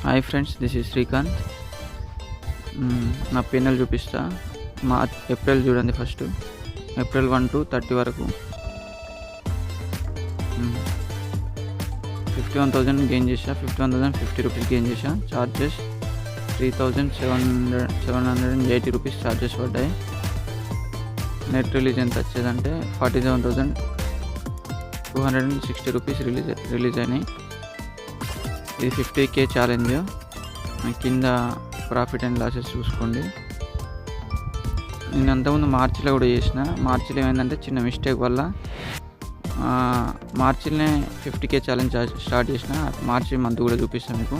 Hi friends, this is Srikanth. నా PNL చూపిస్తా. April చూడండి. ఫస్ట్ ఏప్రిల్ 1 to 30 వరకు 51,000 గెయిన్ చేసా. 51,050 రూపీస్ గెయిన్ చేసా. చార్జెస్ 3,780 రూపీస్ చార్జెస్ పడ్డాయి. నెట్ రిలీజ్ ఎంత వచ్చేదంటే 47,260 రూపీస్ రిలీజ్ అయినాయి. ఇది 50K ఛాలెంజ్. కింద ప్రాఫిట్ అండ్ లాసెస్ చూసుకోండి. నేను అంతకుముందు మార్చిలో కూడా చేసిన. మార్చిలో ఏమైందంటే చిన్న మిస్టేక్ వల్ల మార్చిలోనే 50K ఛాలెంజ్ స్టార్ట్ చేసిన. మార్చి మంత్ కూడా చూపిస్తాను మీకు.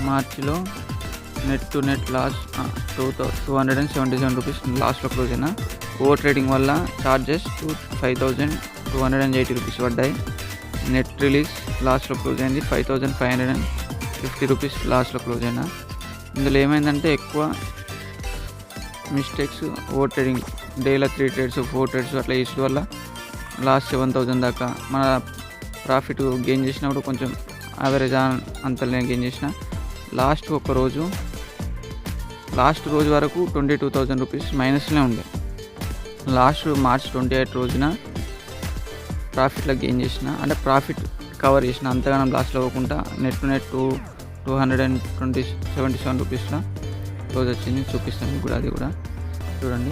మార్చిలో net to net loss 277 rupees లాస్ట్లో క్లోజ్ అయినా. ఓవర్ ట్రేడింగ్ వల్ల ఛార్జెస్ 5,280 రూపీస్ పడ్డాయి. నెట్ రిలీజ్ లాస్ట్లో క్లోజ్ అయింది 5,550 రూపీస్ లాస్ట్లో క్లోజ్ అయినా. ఇందులో ఏమైందంటే ఎక్కువ మిస్టేక్స్. ఓవర్ ట్రేడింగ్ డేలో 3 ట్రేడ్స్ 4 ట్రేడ్స్ అట్లా చేసిన వల్ల లాస్ట్ 7,000 దాకా మన ప్రాఫిట్ గెయిన్ చేసినప్పుడు కొంచెం యావరేజ్ అంతలో గెయిన్ చేసిన. లాస్ట్ రోజు వరకు 22,000 రూపీస్ మైనస్లో ఉండే. లాస్ట్ మార్చ్ 28 రోజున ప్రాఫిట్లో గెయిన్ చేసిన, అంటే ప్రాఫిట్ కవర్ చేసిన. అంతగానం లాస్ట్లో పోకుండా నెట్ టు నెట్ 277 రూపీస్లో క్లోజ్ వచ్చింది. చూపిస్తాను మీకు కూడా. అది కూడా చూడండి.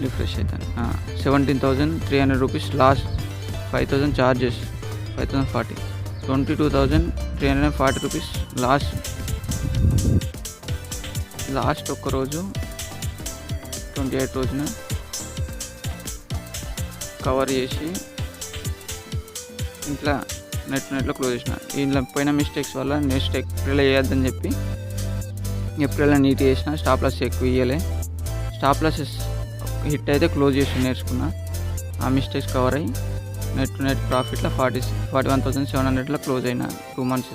రిఫ్రెష్ అవుతాను. 17,300 rupees last. 5,000 charges 5,040. 22,340 rupees last ఒక్కరోజు 28 రోజున కవర్ చేసి ఇంట్లో నెట్లో క్లోజ్ చేసిన. ఇంట్లో పోయిన మిస్టేక్స్ వల్ల నెక్స్ట్ ఏప్రిల్ వేయద్దని చెప్పి ఏప్రిల్లో నీట్ చేసిన. స్టాప్ లాస్ ఎక్కువ ఇవ్వలే. స్టాప్ లాసెస్ హిట్ అయితే క్లోజ్ చేసి నేర్చుకున్నా. ఆ మిస్టేక్స్ కవర్ అయ్యి నెట్ ప్రాఫిట్లో 41,700లో క్లోజ్ అయినా 2 months.